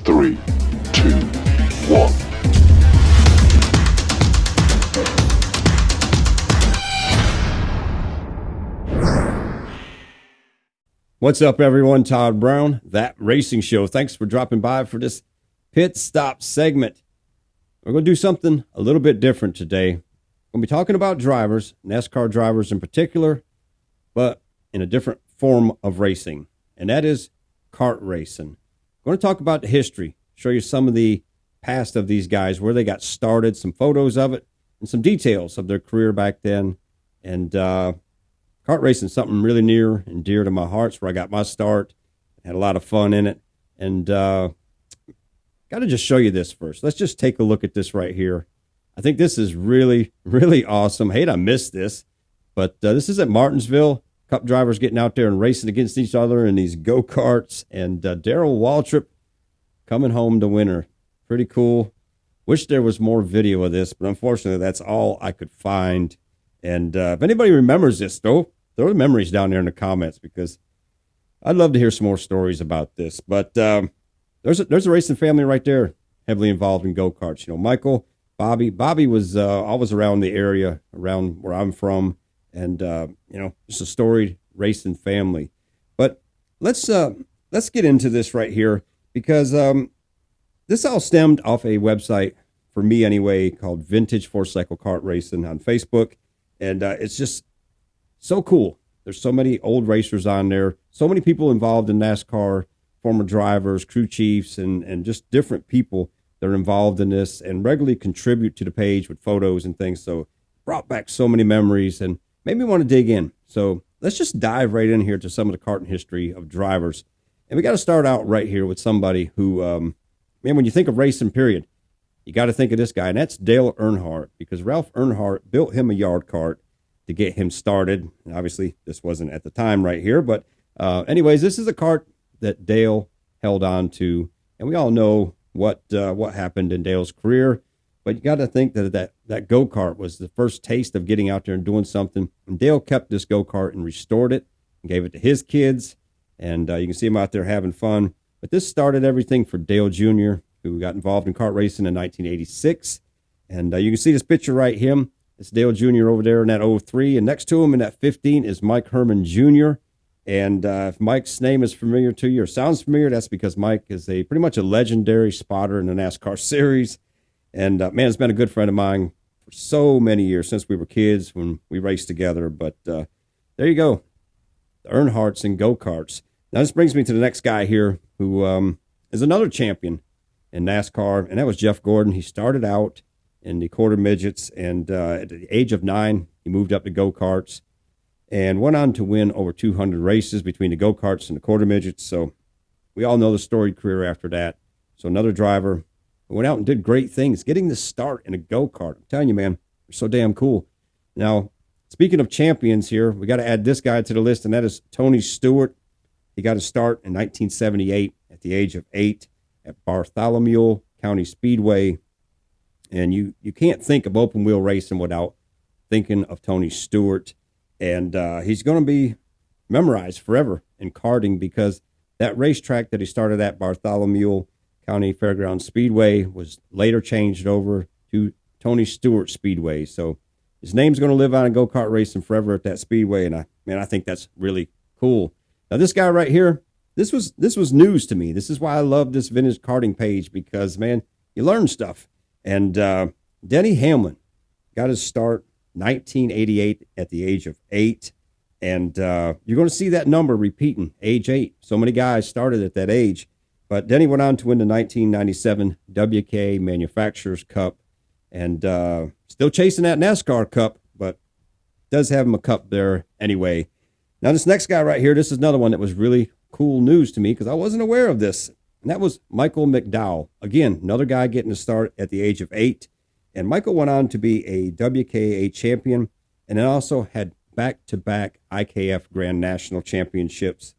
3, 2, 1. What's up, everyone? Todd Brown, That Racing Show. Thanks for dropping by for this pit stop segment. We're going to do something a little bit different today. We'll be talking about drivers, NASCAR drivers in particular, but in a different form of racing, and that is kart racing. We're going to talk about the history, show you some of the past of these guys, where they got started, some photos of it, and some details of their career back then. And kart racing is something really near and dear to my heart. It's where I got my start, had a lot of fun in it, and got to just show you this first. Let's just take a look at this right here. I think this is really, really awesome. Hate I missed this, but this is at Martinsville. Cup drivers getting out there and racing against each other in these go-karts, and Darrell Waltrip coming home the winner. Pretty cool. Wish there was more video of this, but unfortunately that's all I could find. And if anybody remembers this, throw the memories down there in the comments, because I'd love to hear some more stories about this. But there's a racing family right there, heavily involved in go-karts. You know, Michael, Bobby. Bobby was always around the area, around where I'm from, and just a storied racing family. But let's get into this right here, because this all stemmed off a website, for me anyway, called Vintage Four Cycle Kart Racing on Facebook, and it's just so cool. There's so many old racers on there, so many people involved in NASCAR, former drivers, crew chiefs, and just different people that are involved in this and regularly contribute to the page with photos and things. So brought back so many memories and made me want to dig in. So let's just dive right in here to some of the karting history of drivers. And we got to start out right here with somebody who, when you think of racing, period, you got to think of this guy, and that's Dale Earnhardt, because Ralph Earnhardt built him a yard cart to get him started. And obviously, this wasn't at the time right here, but anyways, this is a cart that Dale held on to, and we all know what happened in Dale's career. But you got to think that go-kart was the first taste of getting out there and doing something. And Dale kept this go-kart and restored it and gave it to his kids. And you can see him out there having fun. But this started everything for Dale Jr., who got involved in kart racing in 1986. And you can see this picture right here. It's Dale Jr. over there in that 03. And next to him in that 15 is Mike Herman Jr. And if Mike's name is familiar to you or sounds familiar, that's because Mike is pretty much a legendary spotter in the NASCAR series. And man, it's been a good friend of mine for so many years, since we were kids when we raced together. But there you go, the Earnhardts and go-karts. Now this brings me to the next guy here, who is another champion in NASCAR, and that was Jeff Gordon. He started out in the quarter midgets, and at the age of 9, he moved up to go-karts and went on to win over 200 races between the go-karts and the quarter midgets. So we all know the storied career after that. So another driver who went out and did great things, getting the start in a go-kart. I'm telling you, man, they're so damn cool. Now, speaking of champions here, we got to add this guy to the list, and that is Tony Stewart. He got his start in 1978 at the age of 8 at Bartholomew County Speedway. And you can't think of open wheel racing without thinking of Tony Stewart. And he's going to be memorized forever in karting, because that racetrack that he started at, Bartholomew County Fairgrounds Speedway, was later changed over to Tony Stewart Speedway. So his name's going to live on in go-kart racing forever at that speedway. And I think that's really cool. Now this guy right here, this was news to me. This is why I love this vintage karting page, because man, you learn stuff. And Denny Hamlin got his start 1988 at the age of 8. And you're going to see that number repeating, age 8. So many guys started at that age. But Denny went on to win the 1997 WK Manufacturers Cup, and still chasing that NASCAR Cup, but does have him a cup there anyway. Now this next guy right here, this is another one that was really cool news to me, because I wasn't aware of this. And that was Michael McDowell. Again, another guy getting a start at the age of 8. And Michael went on to be a WKA champion, and then also had back-to-back IKF Grand National Championships.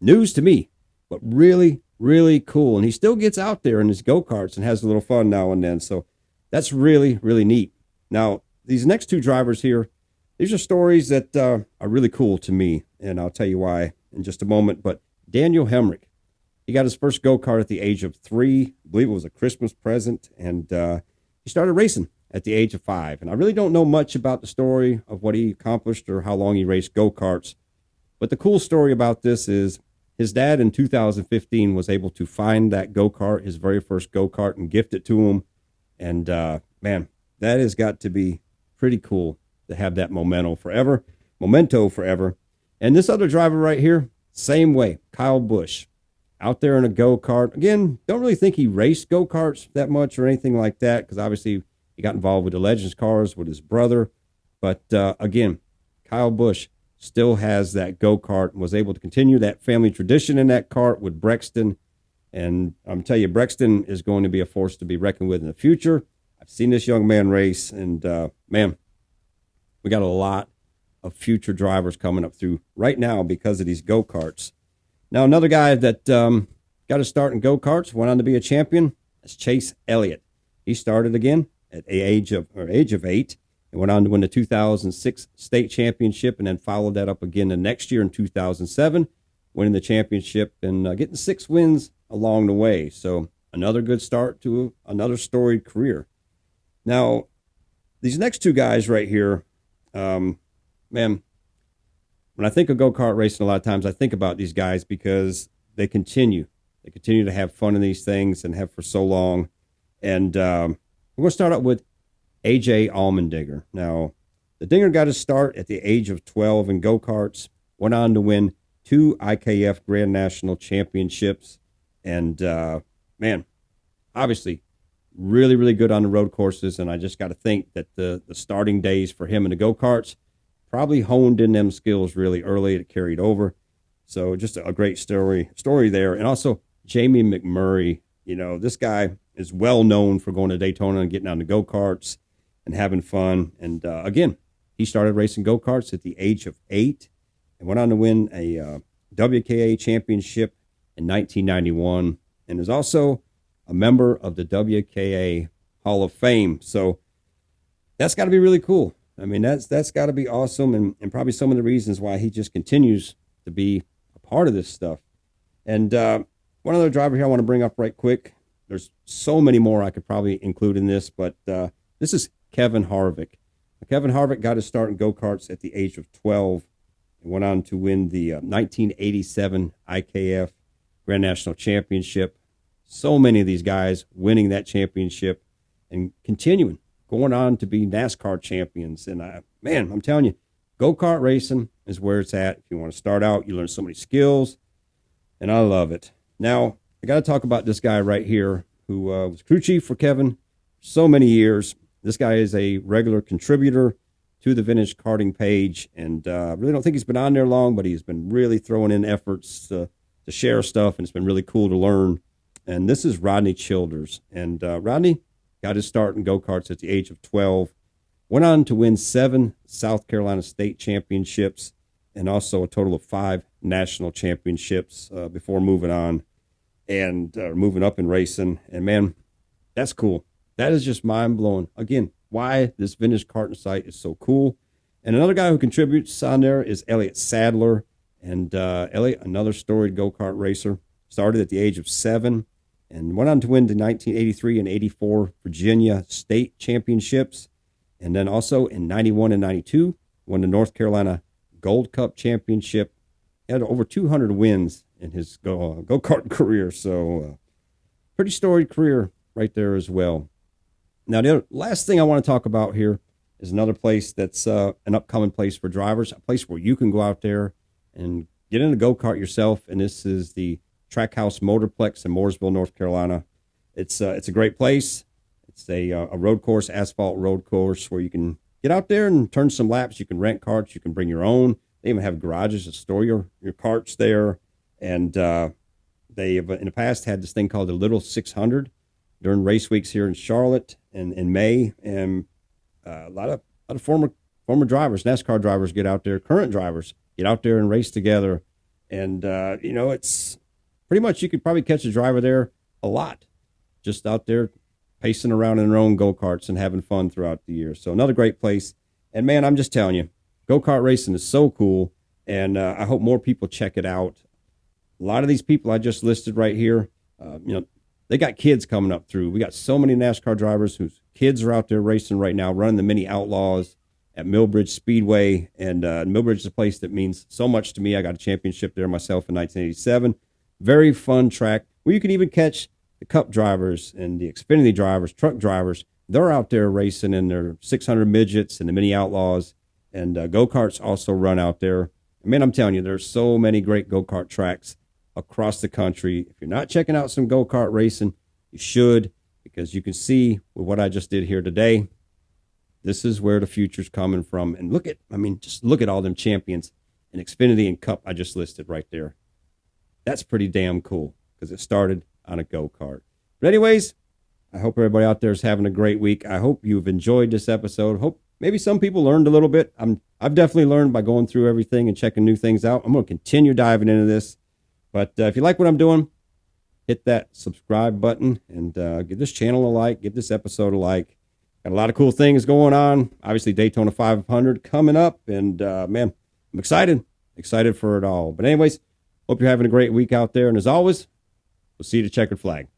News to me, but really, really cool. And he still gets out there in his go-karts and has a little fun now and then. So that's really, really neat. Now, these next two drivers here, these are stories that are really cool to me, and I'll tell you why in just a moment. But Daniel Hemrick, He got his first go-kart at the age of 3. I believe it was a Christmas present, and he started racing at the age of 5. And I really don't know much about the story of what he accomplished or how long he raced go-karts. But the cool story about this is his dad in 2015 was able to find that go-kart, his very first go-kart, and gift it to him. And, man, that has got to be pretty cool to have that memento forever. And this other driver right here, same way, Kyle Busch, out there in a go-kart. Again, don't really think he raced go-karts that much or anything like that, because obviously he got involved with the Legends cars with his brother. But again, Kyle Busch still has that go-kart and was able to continue that family tradition in that kart with Brexton. And I'm telling you, Brexton is going to be a force to be reckoned with in the future. I've seen this young man race, and man, we got a lot of future drivers coming up through right now because of these go-karts. Now, another guy that got to start in go-karts, went on to be a champion, is Chase Elliott. He started again at the age of 8 and went on to win the 2006 state championship, and then followed that up again the next year in 2007, winning the championship and getting 6 wins along the way. So another good start to another storied career. Now, these next 2 guys right here, man, when I think of go-kart racing, a lot of times I think about these guys because they continue to have fun in these things and have for so long. And we're going to start out with A.J. Allmendinger. Now, the Dinger got his start at the age of 12 in go-karts, went on to win 2 IKF Grand National Championships, and, man, obviously really, really good on the road courses. And I just got to think that the starting days for him in the go-karts probably honed in them skills really early. It carried over. So just a great story there. And also Jamie McMurray, this guy is well known for going to Daytona and getting on the go-karts and having fun. And again, he started racing go-karts at the age of 8 and went on to win a WKA championship in 1991, and is also a member of the WKA Hall of Fame. So that's got to be really cool. I mean, that's got to be awesome, and probably some of the reasons why he just continues to be a part of this stuff. And one other driver here I want to bring up right quick. There's so many more I could probably include in this, but this is Kevin Harvick. Kevin Harvick got his start in go-karts at the age of 12 and went on to win the 1987 IKF Grand National Championship. So many of these guys winning that championship and continuing, going on to be NASCAR champions. And man, I'm telling you, go-kart racing is where it's at. If you want to start out, you learn so many skills, and I love it. Now, I got to talk about this guy right here who was crew chief for Kevin for so many years. This guy is a regular contributor to the Vintage Karting page, and I really don't think he's been on there long, but he's been really throwing in efforts to share stuff, and it's been really cool to learn. And this is Rodney Childers. And Rodney got his start in go-karts at the age of 12, went on to win 7 South Carolina state championships, and also a total of 5 national championships before moving on and moving up in racing. And man, that's cool. That is just mind-blowing. Again, why this vintage karting site is so cool. And another guy who contributes on there is Elliott Sadler. And Elliott, another storied go-kart racer, started at the age of 7 and went on to win the 1983 and 84 Virginia state championships. And then also in 91 and 92, won the North Carolina Gold Cup championship. He had over 200 wins in his go-kart career. So pretty storied career right there as well. Now, the last thing I want to talk about here is another place that's an upcoming place for drivers, a place where you can go out there and get in a go-kart yourself. And this is the Trackhouse Motorplex in Mooresville, North Carolina. It's a great place. It's a road course, asphalt road course, where you can get out there and turn some laps. You can rent karts. You can bring your own. They even have garages to store your karts there. And they have, in the past, had this thing called the Little 600 during race weeks here in Charlotte in May. And a lot of former drivers, NASCAR drivers, get out there. Current drivers get out there and race together. And, it's pretty much, you could probably catch a driver there a lot, just out there pacing around in their own go-karts and having fun throughout the year. So another great place. And man, I'm just telling you, go-kart racing is so cool. And I hope more people check it out. A lot of these people I just listed right here, they got kids coming up through. We got so many NASCAR drivers whose kids are out there racing right now, running the Mini Outlaws at Millbridge Speedway. And Millbridge is a place that means so much to me. I got a championship there myself in 1987. Very fun track where you can even catch the Cup drivers and the Xfinity drivers, truck drivers. They're out there racing in their 600 midgets and the Mini Outlaws. And go-karts also run out there. I mean, I'm telling you, there's so many great go-kart tracks across the country. If you're not checking out some go-kart racing, you should, because you can see with what I just did here today, this is where the future's coming from. And just look at all them champions in Xfinity and Cup I just listed right there. That's pretty damn cool because it started on a go-kart. But anyways, I hope everybody out there is having a great week. I hope you've enjoyed this episode. Hope maybe some people learned a little bit. I've definitely learned by going through everything and checking new things out. I'm going to continue diving into this. But if you like what I'm doing, hit that subscribe button and give this channel a like, give this episode a like. Got a lot of cool things going on. Obviously, Daytona 500 coming up. And, man, I'm excited for it all. But anyways, hope you're having a great week out there. And as always, we'll see you at the checkered flag.